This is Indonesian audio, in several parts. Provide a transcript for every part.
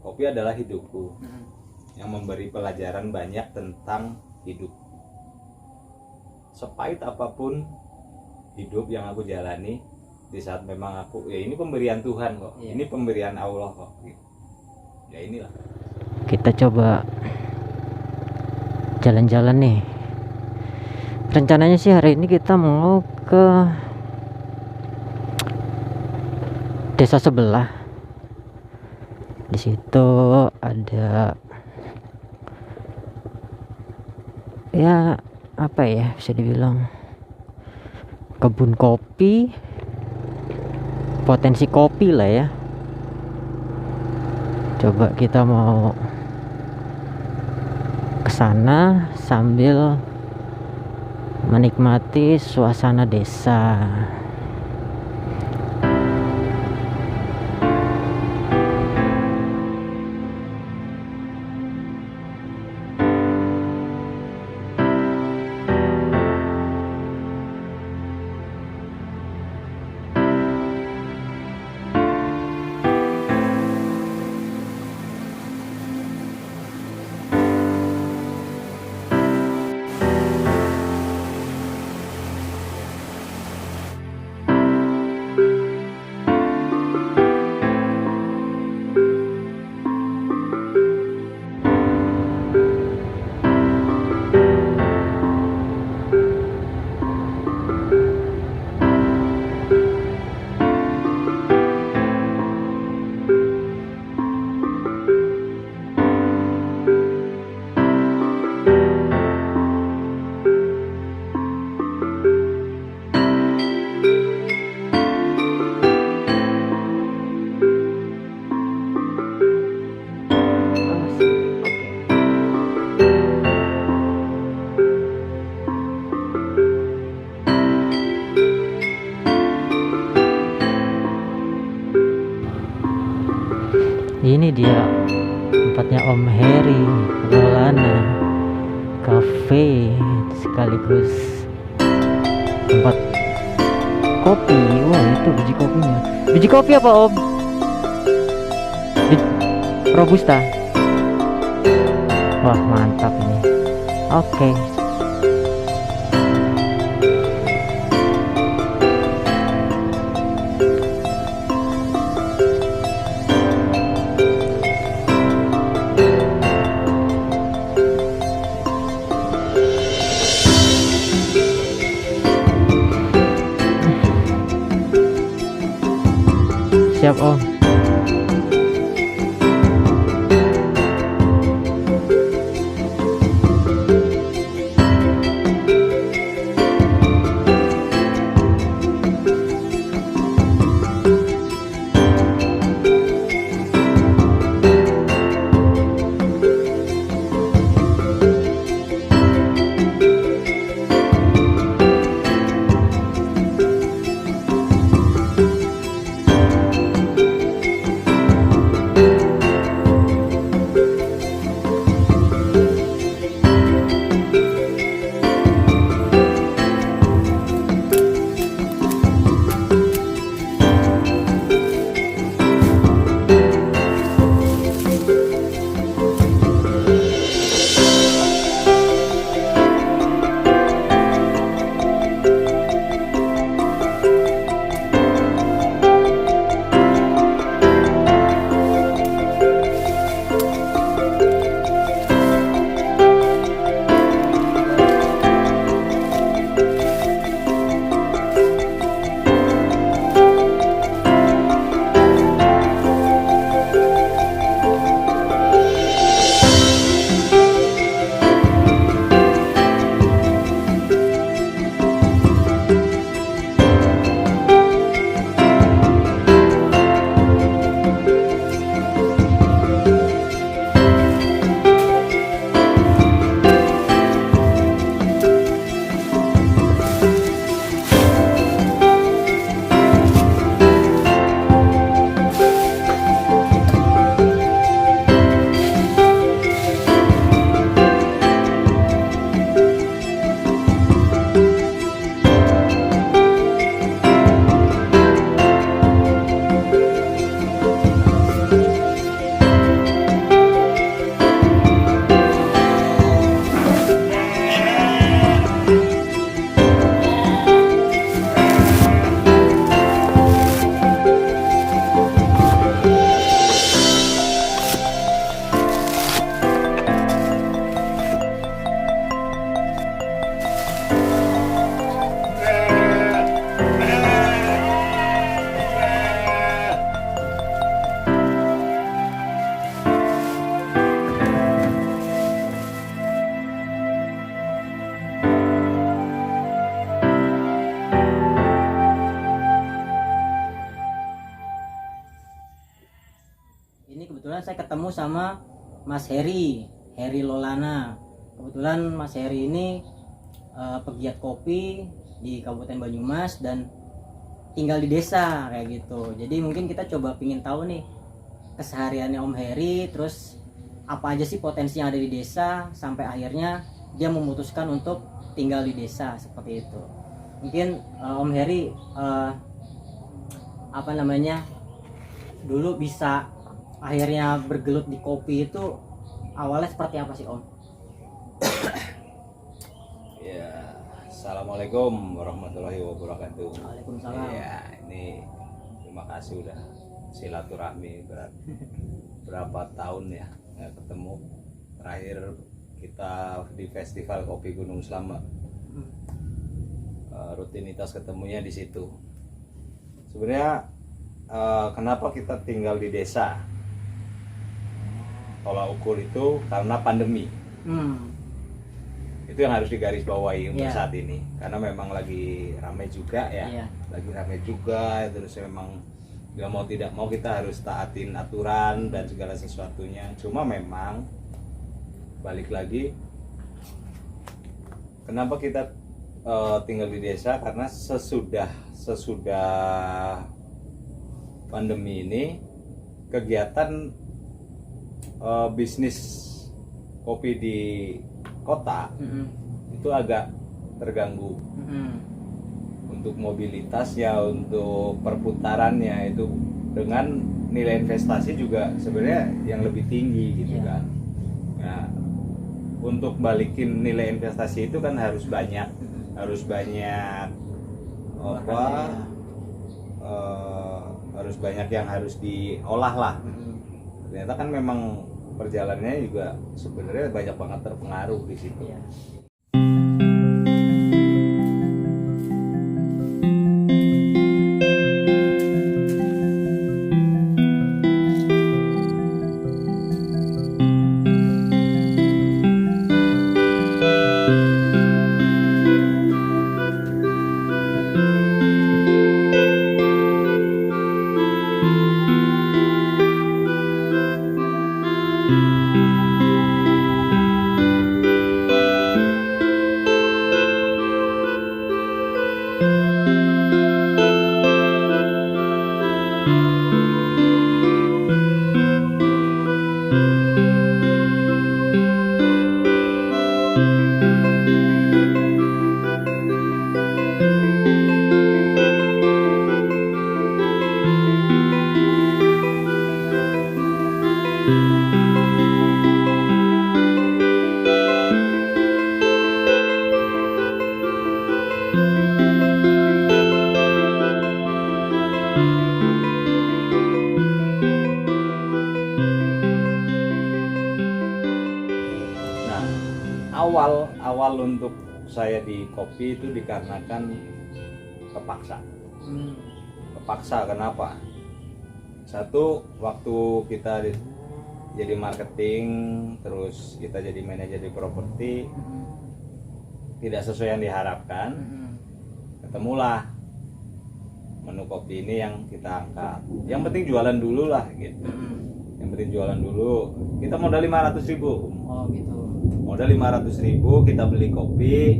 Kopi adalah hidupku, yang memberi pelajaran banyak tentang hidup. Sepahit apapun hidup yang aku jalani, di saat memang aku, ya ini pemberian Tuhan kok, ini pemberian Allah kok gitu. Ya inilah. Kita coba jalan-jalan nih. Rencananya sih hari ini kita mau ke desa sebelah. Di situ ada ya apa ya, bisa dibilang kebun kopi, potensi kopi lah ya. Coba kita mau ke sana sambil menikmati suasana desa. Ini dia tempatnya Om Heri, Lolana Cafe, sekaligus tempat kopi. Wah, itu biji kopinya. Biji kopi apa, Om? Robusta. Wah, mantap ini. Oke. Siap, Om. kebetulan saya ketemu sama Mas Heri Lolana. Kebetulan Mas Heri ini pegiat kopi di Kabupaten Banyumas dan tinggal di desa kayak gitu. Jadi mungkin kita coba pingin tahu nih kesehariannya Om Heri, terus apa aja sih potensi yang ada di desa sampai akhirnya dia memutuskan untuk tinggal di desa seperti itu. Mungkin Om Heri dulu bisa akhirnya bergelut di kopi itu awalnya seperti apa sih Om? Ya, assalamualaikum warahmatullahi wabarakatuh. Waalaikumsalam. Ya, ini terima kasih udah silaturahmi berapa tahun ya nggak ketemu. Terakhir kita di Festival Kopi Gunung Slamet. Rutinitas ketemunya di situ. Sebenarnya kenapa kita tinggal di desa? Tolak ukur itu karena pandemi. Itu yang harus digarisbawahi untuk saat ini, karena memang lagi ramai juga ya. Lagi ramai juga, terus memang nggak mau tidak mau kita harus taatin aturan dan segala sesuatunya. Cuma memang balik lagi, kenapa kita tinggal di desa? Karena sesudah pandemi ini kegiatan bisnis kopi di kota itu agak terganggu. Untuk mobilitasnya, untuk perputarannya itu dengan nilai investasi juga sebenarnya yang lebih tinggi gitu kan. Nah, untuk balikin nilai investasi itu kan harus banyak harus banyak yang harus diolah lah. Ternyata kan memang perjalanannya juga sebenarnya banyak banget terpengaruh di situ. Awal untuk saya di kopi itu dikarenakan kepaksa. Kenapa? Satu, waktu kita jadi marketing, terus kita jadi manajer di properti, tidak sesuai yang diharapkan. Ketemulah menu kopi ini yang kita angkat. Yang penting jualan dulu lah gitu. Yang penting jualan dulu. Kita modal 500.000. Oh gitu. Modal 500.000, kita beli kopi,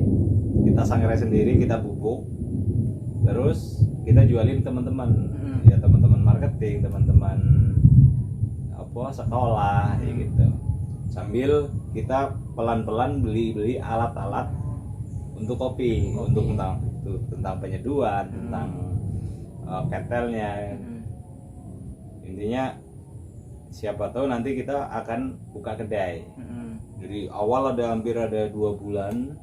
kita sangrai sendiri, kita bubuk, terus kita jualin teman-teman, ya teman-teman marketing, teman-teman sekolah, gitu. Sambil kita pelan-pelan beli alat-alat untuk kopi, untuk tentang penyeduhan, tentang ketelnya. Intinya siapa tahu nanti kita akan buka kedai. Jadi awal hampir 2 bulan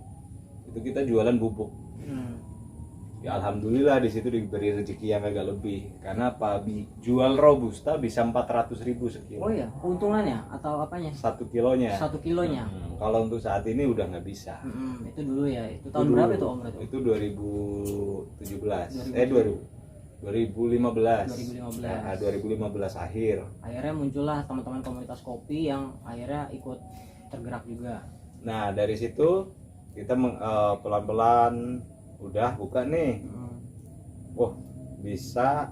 itu kita jualan bubuk. Ya alhamdulillah di situ diberi rezeki yang agak lebih, karena jual robusta bisa 400.000 sekilo. Oh iya, keuntungannya atau apanya? 1 kilonya. 1 kilonya. Kalau untuk saat ini udah nggak bisa. Itu dulu ya. Itu tahun berapa itu Om? Itu 2017. 2015. 2015. Nah, 2015 akhir. Akhirnya muncullah teman-teman komunitas kopi yang akhirnya ikut tergerak juga. Nah dari situ kita pelan-pelan udah buka nih. Bisa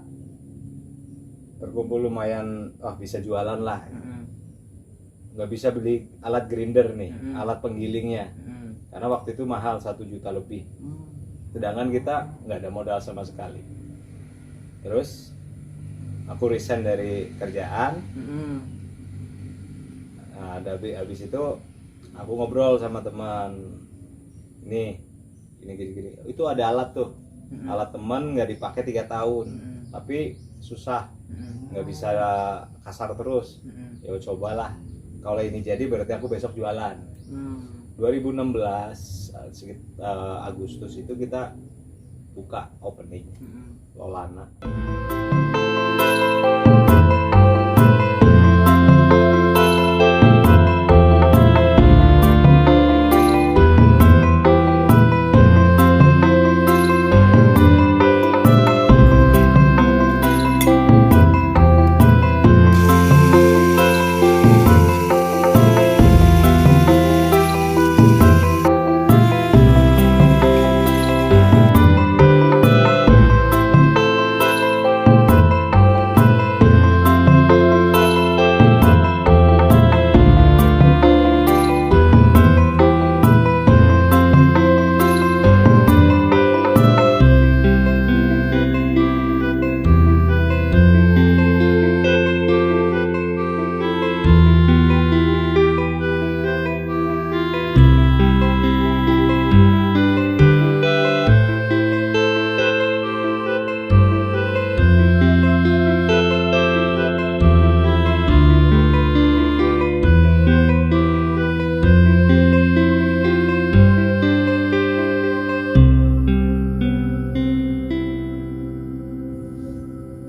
terkumpul lumayan, bisa jualan lah. nggak bisa beli alat grinder nih, Mm-mm. alat penggilingnya, karena waktu itu mahal 1 juta lebih. Sedangkan kita nggak ada modal sama sekali. Terus aku resign dari kerjaan. Nah, habis itu aku ngobrol sama teman, ini gini. Itu ada alat tuh, alat teman nggak dipakai 3 tahun, tapi susah, nggak bisa kasar terus. Ya cobalah, kalau ini jadi berarti aku besok jualan. 2016 Agustus itu kita buka opening Lolana.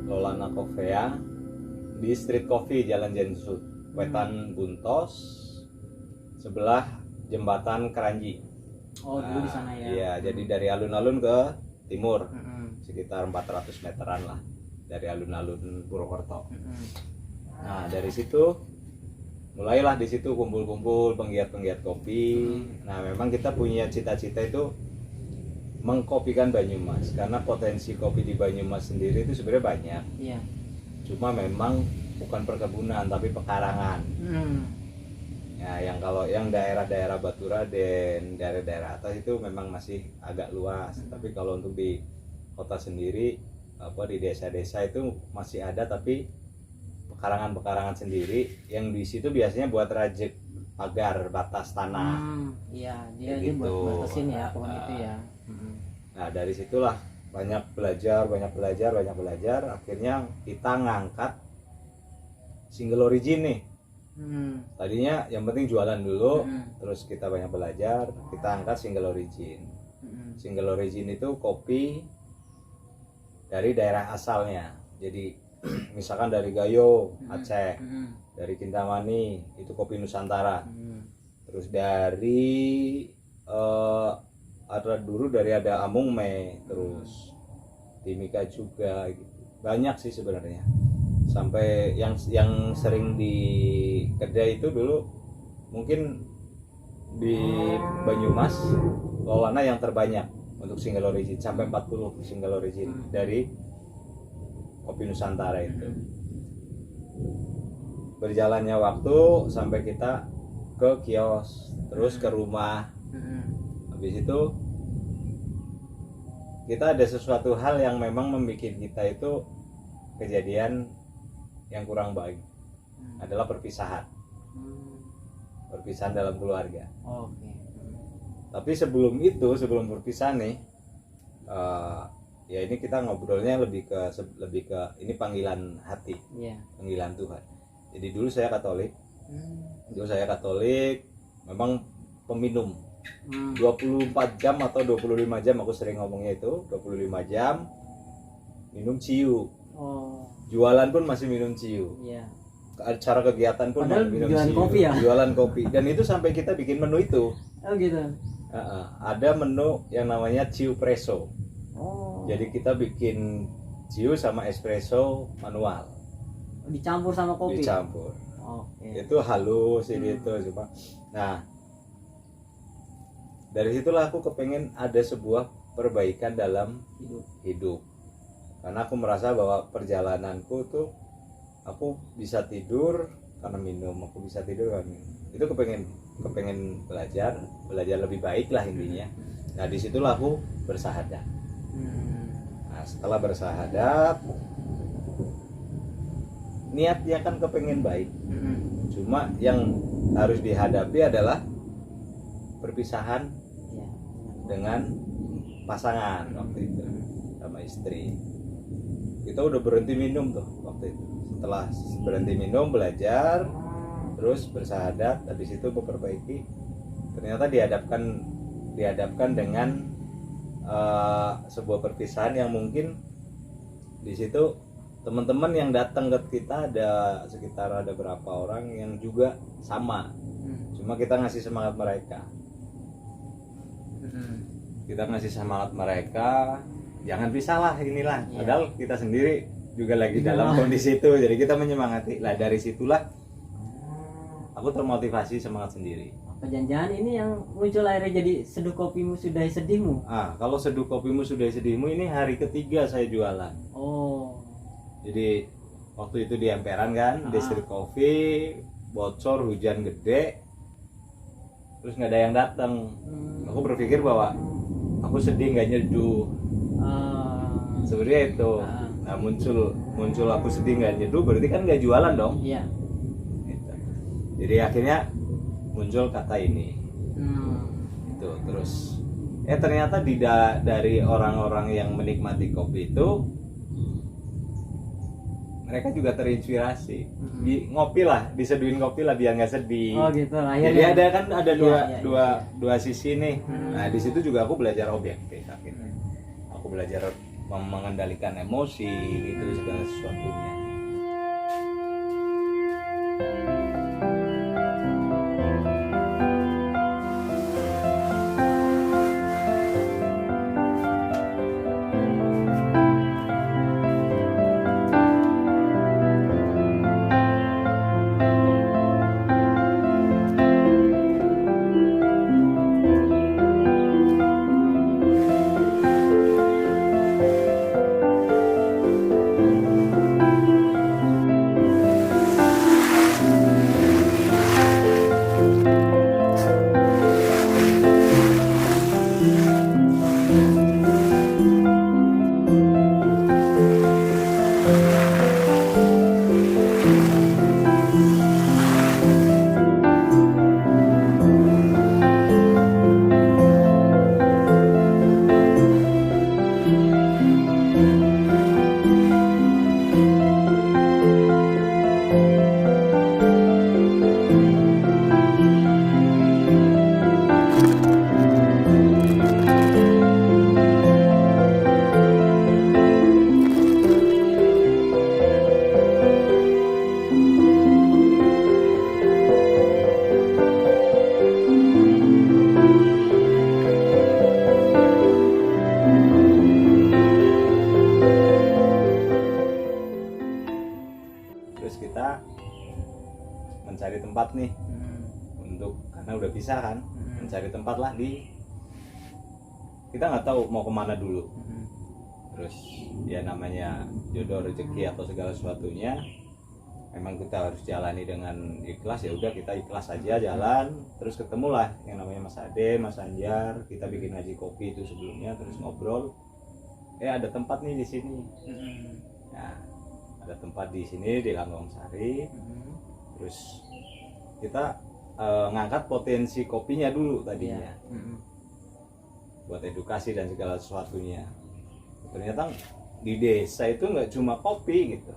Lolana Coffea di Street Coffee Jalan Jensut, Wetan Buntos, sebelah jembatan Keranji. Oh, dulu di sana ya. Iya, jadi dari alun-alun ke timur, sekitar 400 meteran lah dari alun-alun Purwokerto. Nah, dari situ mulailah di situ kumpul-kumpul penggiat-penggiat kopi. Nah, memang kita punya cita-cita itu mengkopikan Banyumas, karena potensi kopi di Banyumas sendiri itu sebenarnya banyak. Iya. Cuma memang bukan perkebunan tapi pekarangan. Ya, yang kalau yang daerah-daerah Baturaden, daerah-daerah atas itu memang masih agak luas. Tapi kalau untuk di kota sendiri, di desa-desa itu masih ada, tapi pekarangan-pekarangan sendiri yang di situ biasanya buat rajek pagar batas tanah. Iya, dia Gitu. buat batasin ya pohon itu ya. Nah, dari situlah banyak belajar, akhirnya kita ngangkat single origin nih. Tadinya yang penting jualan dulu, terus kita banyak belajar, kita angkat single origin. Single origin itu kopi dari daerah asalnya. Jadi misalkan dari Gayo, Aceh, dari Kintamani itu kopi Nusantara. Terus dari ada Amungme, terus Timika juga gitu. Banyak sih sebenarnya. Sampai yang sering di kedai itu dulu mungkin di Banyumas Lolana yang terbanyak untuk single origin, sampai 40 single origin dari kopi Nusantara itu. Berjalannya waktu sampai kita ke kios, terus ke rumah. Habis itu kita ada sesuatu hal yang memang membuat kita itu kejadian yang kurang baik, adalah perpisahan dalam keluarga. Oke. Tapi sebelum perpisahan nih, ya ini kita ngobrolnya lebih ke ini panggilan hati, panggilan Tuhan. Jadi dulu saya Katolik, memang peminum 24 jam atau 25 jam, aku sering ngomongnya itu 25 jam minum ciu. Jualan pun masih minum ciu. Acara kegiatan pun padahal minum jualan ciu. Kopi ya? Jualan kopi. Dan itu sampai kita bikin menu itu. Oh gitu. Ada menu yang namanya ciu presso. Jadi kita bikin ciu sama espresso manual. Dicampur sama kopi. Dicampur. Oke. Itu halus gitu cuma. Nah, dari situlah aku kepengen ada sebuah perbaikan dalam hidup. Karena aku merasa bahwa perjalananku tuh aku bisa tidur karena minum aku bisa tidur kan. Itu kepengen belajar lebih baik lah intinya. Nah disitulah aku bersahadat. Nah setelah bersahadat, niatnya kan kepengen baik, cuma yang harus dihadapi adalah perpisahan Ya. dengan pasangan waktu itu sama istri. Kita udah berhenti minum tuh waktu itu. Setelah berhenti minum, belajar, terus bersahadat, habis itu memperbaiki. Ternyata dihadapkan dengan sebuah perpisahan yang mungkin di situ teman-teman yang datang ke kita ada sekitar ada berapa orang yang juga sama. Cuma kita ngasih semangat mereka. Kita ngasih semangat mereka, jangan pisahlah inilah. Iya. Padahal kita sendiri juga lagi dalam kondisi itu, jadi kita menyemangati. Lah dari situlah aku termotivasi semangat sendiri. Apa jangan-jangan ini yang muncul akhirnya jadi seduh kopimu sudah sedihmu? Kalau seduh kopimu sudah sedihmu ini hari ketiga saya jualan. Oh. Jadi waktu itu di Emperan kan, distrik kopi, bocor, hujan gede, terus nggak ada yang datang. Aku berpikir bahwa aku sedih nggak nyeduh. Sebenarnya itu. Nah muncul aku sedih nggak nyeduh, berarti kan nggak jualan dong. Iya. Gitu. Jadi akhirnya muncul kata ini. Itu terus. Ternyata dari orang-orang yang menikmati kopi itu, mereka juga terinspirasi. Ngopi lah, diseduhin kopi lah biar nggak sedih. Oh gitu. Jadi ada Iya. dua sisi nih. Nah di situ juga aku belajar objektif akhirnya. Aku belajar mengendalikan emosi gitu segala sesuatunya. Mencari tempat nih untuk, karena udah pisah kan, mencari tempat lah kita nggak tahu mau kemana dulu. Terus ya namanya jodoh, rezeki atau segala sesuatunya memang kita harus jalani dengan ikhlas. Ya udah kita ikhlas aja jalan, terus ketemulah yang namanya Mas Ade, Mas Anjar, kita bikin ngaji kopi itu sebelumnya, terus ngobrol. Ada tempat nih di sini. Nah, ada tempat di sini di Langgong Sari. Terus kita ngangkat potensi kopinya dulu tadinya, buat edukasi dan segala sesuatunya. Ternyata di desa itu nggak cuma kopi gitu,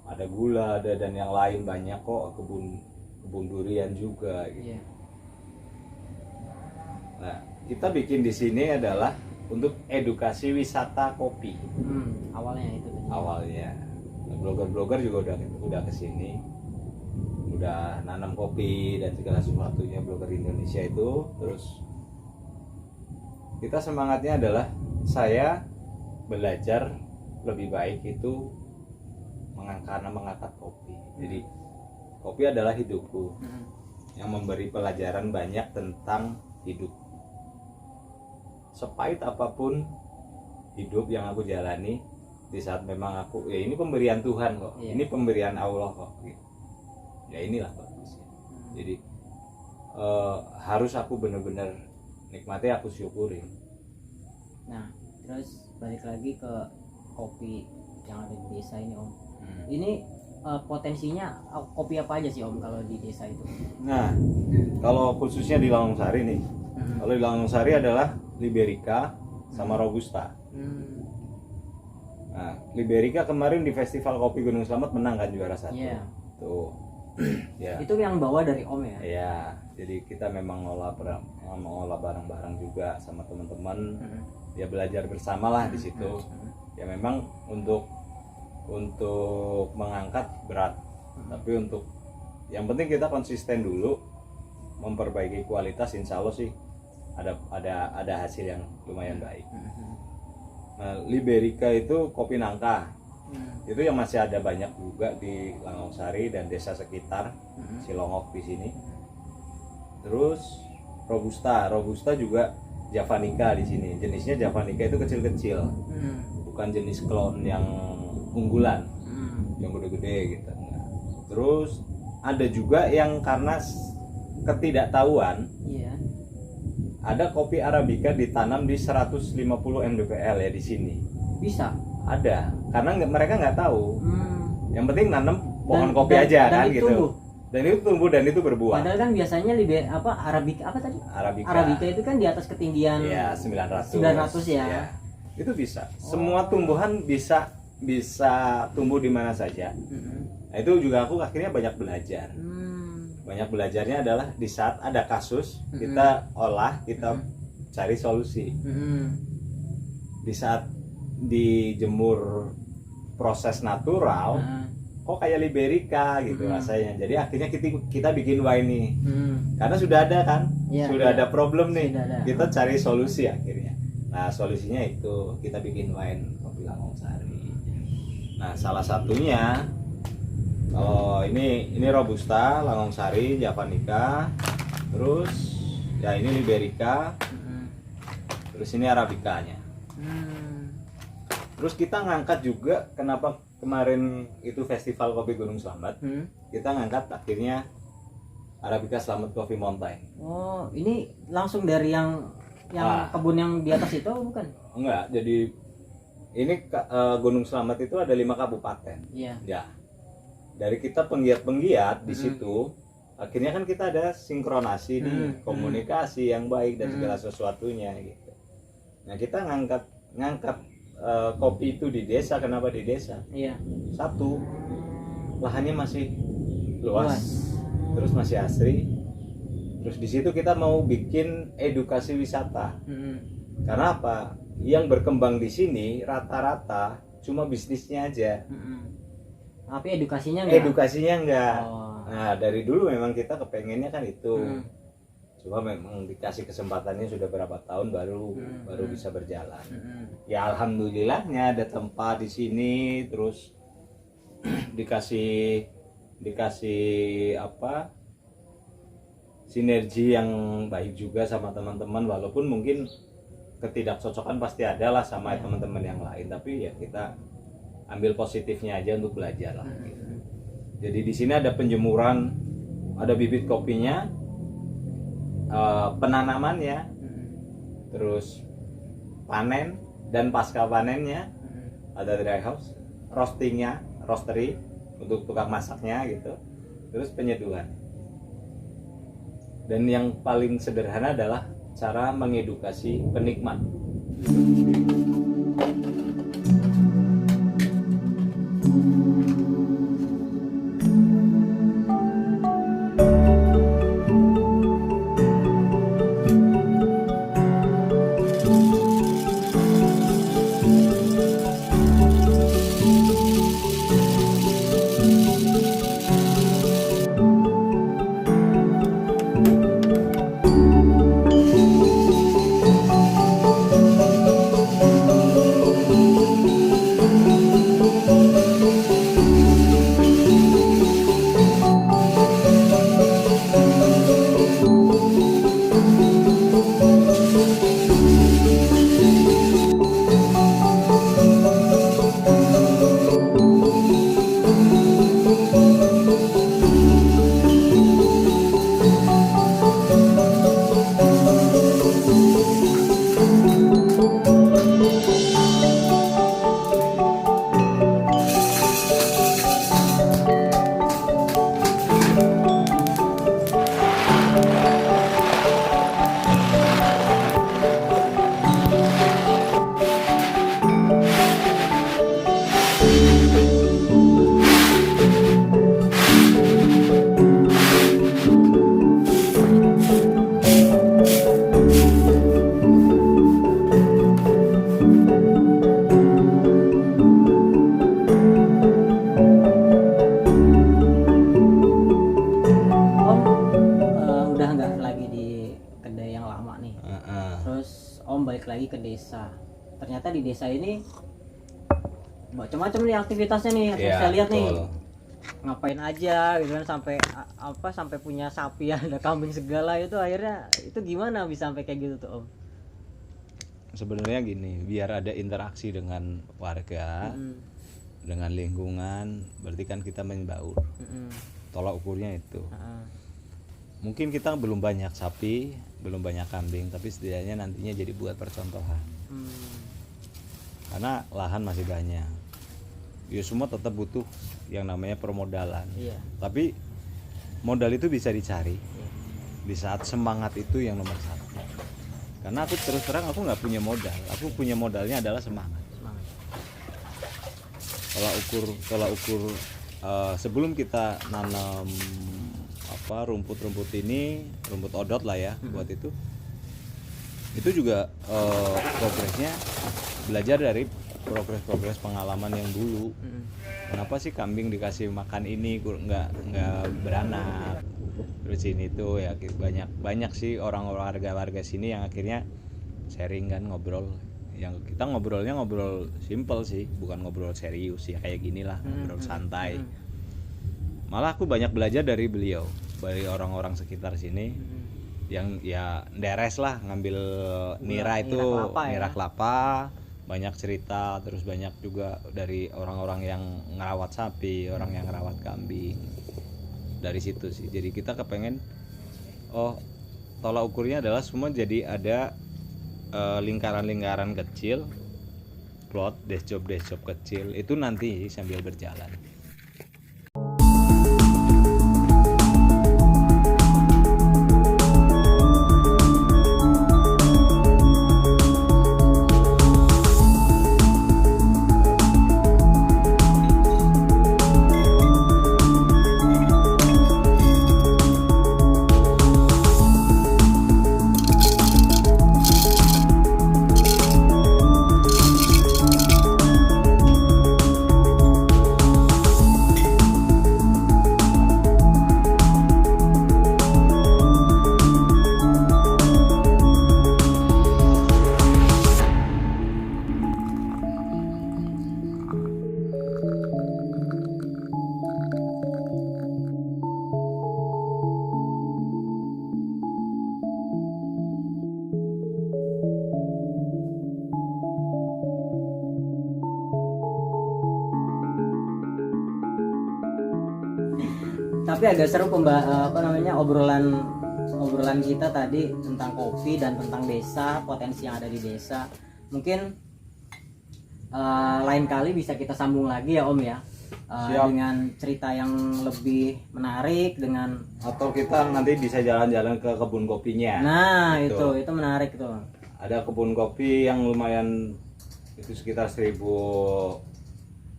ada gula, ada dan yang lain banyak kok, kebun durian juga gitu. Nah kita bikin di sini adalah untuk edukasi wisata kopi. Awalnya itu. Awalnya blogger juga udah kesini, udah nanam kopi dan segala sesuatunya, blogger Indonesia itu. Terus kita semangatnya adalah saya belajar lebih baik itu karena mengangkat kopi. Jadi kopi adalah hidupku, yang memberi pelajaran banyak tentang hidup. Sepahit apapun hidup yang aku jalani, di saat memang aku ini pemberian Tuhan kok, ini pemberian Allah kok gitu. ya inilah bagusnya. Jadi harus aku bener-bener nikmati, aku syukurin. Nah, terus balik lagi ke kopi yang ada di desa ini Om. Ini potensinya kopi apa aja sih Om kalau di desa itu? Nah, kalau khususnya di Langongsari nih, kalau di Langongsari adalah Liberica sama Robusta. Nah, Liberica kemarin di Festival Kopi Gunung Slamet menang kan, juara 1. Iya. Tuh. Ya. Itu yang bawa dari Om ya? Iya, jadi kita memang ngolah barang-barang juga sama teman-teman. Ya belajar bersama lah di situ. Ya memang untuk mengangkat berat, tapi untuk yang penting kita konsisten dulu, memperbaiki kualitas, insya Allah sih ada hasil yang lumayan baik. Nah, Liberica itu kopi nangka, itu yang masih ada banyak juga di Langongsari dan desa sekitar Silongok di sini. Terus Robusta juga Javanica di sini. Jenisnya Javanica itu kecil-kecil, bukan jenis klon yang unggulan, yang gede-gede gitu. Terus ada juga yang karena ketidaktahuan, ada kopi Arabica ditanam di 150 mdpl ya di sini. Bisa? Ada, karena mereka nggak tahu. Yang penting nanam pohon Dan- kopi dan- aja dan kan itu gitu. tumbuh. Dan itu tumbuh dan itu berbuah. Padahal kan biasanya Arabica apa tadi? Arabica itu kan di atas ketinggian Ya 900. 900 ya. Ya. Itu bisa. Semua tumbuhan bisa tumbuh di mana saja. Nah, itu juga aku akhirnya banyak belajar. Banyak belajarnya adalah di saat ada kasus kita olah, kita cari solusi. Di saat dijemur proses natural, kok kayak Liberica gitu rasanya. Jadi akhirnya kita bikin wine nih. Karena sudah ada kan, Ya, sudah ya. ada problem nih. Sudah ada. Kita cari solusi akhirnya. Nah, solusinya itu kita bikin wine kopi Langongsari. Nah, salah satunya kalau ini Robusta, Langongsari, Javanica, terus ya ini Liberica, terus ini Arabicanya. Terus kita ngangkat juga, kenapa kemarin itu Festival Kopi Gunung Slamet, kita ngangkat akhirnya Arabica Slamet Coffee Mountain. Oh, ini langsung dari yang Wah. kebun yang di atas itu bukan? Enggak, jadi ini Gunung Slamet itu ada 5 kabupaten. Iya. Ya, dari kita penggiat-penggiat di situ, akhirnya kan kita ada sinkronasi nih, komunikasi yang baik dan segala sesuatunya gitu. Nah, kita ngangkat kopi itu di desa. Kenapa di desa? Iya. Satu, lahannya masih luas, terus masih asri. Terus di situ kita mau bikin edukasi wisata. Karena apa? Yang berkembang di sini rata-rata cuma bisnisnya aja. Tapi edukasinya enggak? Edukasinya enggak. Oh. Nah, dari dulu memang kita kepengennya kan itu. Cuma memang dikasih kesempatannya sudah berapa tahun baru bisa berjalan. Ya alhamdulillahnya ada tempat di sini, terus dikasih apa? Sinergi yang baik juga sama teman-teman, walaupun mungkin ketidakcocokan pasti ada lah sama teman-teman yang lain, tapi ya kita ambil positifnya aja untuk belajar lah gitu. Jadi di sini ada penjemuran, ada bibit kopinya, penanamannya, terus panen dan pasca panennya, ada dry house, roastery untuk tukang masaknya gitu, terus penyeduhan. Dan yang paling sederhana adalah cara mengedukasi penikmat. Om balik lagi ke desa. Ternyata di desa ini macam-macam nih aktivitasnya nih, yang Iya, saya lihat nih. betul. Ngapain aja gitu kan, sampai sampai punya sapi, ada kambing segala. Itu akhirnya itu gimana bisa sampai kayak gitu tuh Om? Sebenarnya gini, biar ada interaksi dengan warga, dengan lingkungan, berarti kan kita membaur. Tolak ukurnya itu. Mungkin kita belum banyak sapi, belum banyak kambing, tapi setidaknya nantinya jadi buat percontohan. Karena lahan masih banyak. Ya semua tetap butuh yang namanya permodalan. Iya. Tapi modal itu bisa dicari di saat semangat itu yang nomor satu. Karena aku terus terang aku nggak punya modal, aku punya modalnya adalah semangat. Tolak ukur sebelum kita nanam rumput-rumput ini, rumput odot lah ya, buat itu juga progresnya belajar dari progres pengalaman yang dulu. Kenapa sih kambing dikasih makan ini nggak beranak? Terus ini tuh ya banyak sih orang-orang warga sini yang akhirnya sharing kan, ngobrol. Yang kita ngobrolnya ngobrol simple sih, bukan ngobrol serius ya, kayak gini lah, ngobrol santai. Malah aku banyak belajar dari beliau, dari orang-orang sekitar sini yang ya deres lah, ngambil nira kelapa, banyak cerita, terus banyak juga dari orang-orang yang ngerawat sapi, orang yang ngerawat kambing. Dari situ sih, jadi kita kepengen tolak ukurnya adalah semua jadi ada lingkaran-lingkaran kecil, plot, desk job kecil, itu nanti sambil berjalan. Tapi agak seru obrolan kita tadi tentang kopi dan tentang desa, potensi yang ada di desa. Mungkin lain kali bisa kita sambung lagi ya Om ya, dengan cerita yang lebih menarik, dengan atau kita nanti bisa jalan-jalan ke kebun kopinya. Nah itu menarik tuh. Ada kebun kopi yang lumayan, itu sekitar 1000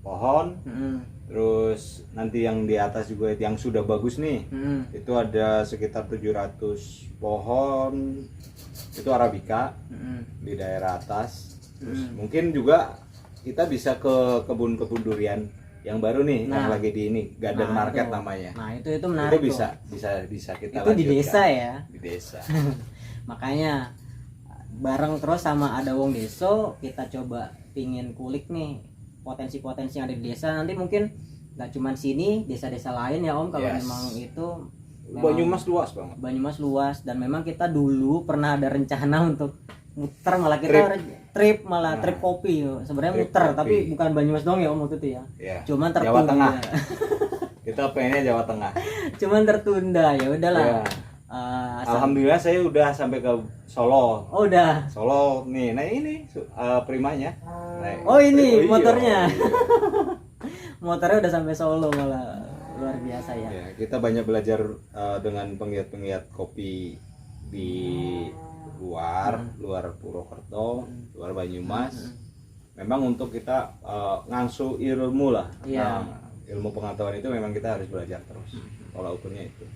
pohon. Terus nanti yang di atas juga yang sudah bagus nih, itu ada sekitar 700 pohon, itu Arabica di daerah atas. Terus mungkin juga kita bisa ke kebun-kebun durian yang baru nih, yang lagi di ini Garden Market namanya. Nah itu menarik. Itu bisa kita itu lanjutkan. Di desa ya. Di desa. Makanya bareng terus sama ada Wong Deso, kita coba pingin kulik nih potensi-potensi yang ada di desa. Nanti mungkin nggak cuma sini, desa-desa lain ya Om, kalau memang itu Banyumas luas banget. Banyumas luas, dan memang kita dulu pernah ada rencana untuk muter, malah kita trip kopi sebenarnya muter kopi. Tapi bukan Banyumas dong ya Om waktu itu ya. Cuman tertunda. Jawa Tengah. Kita pengennya Jawa Tengah. Cuman tertunda, ya udahlah. Alhamdulillah saya udah sampai ke Solo. Oh udah. Solo nih, nah ini primanya. Oh ini motornya. Motornya udah sampai Solo, malah luar biasa ya. Kita banyak belajar dengan penggiat-penggiat kopi di luar Purwokerto, luar Banyumas. Memang untuk kita ngangsu ilmu lah. Ilmu pengetahuan itu memang kita harus belajar terus. Pola ukurnya itu.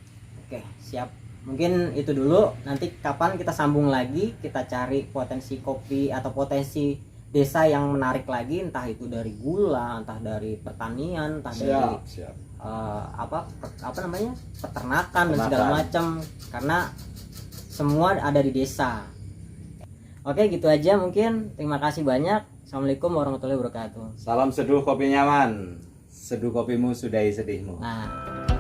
Oke, siap. Mungkin itu dulu. Nanti kapan kita sambung lagi, kita cari potensi kopi atau potensi desa yang menarik lagi, entah itu dari gula, entah dari pertanian, entah dari peternakan dan segala macam, karena semua ada di desa. Oke, gitu aja mungkin. Terima kasih banyak. Assalamualaikum warahmatullahi wabarakatuh. Salam seduh kopi nyaman. Seduh kopimu sudahi sedihmu. Nah.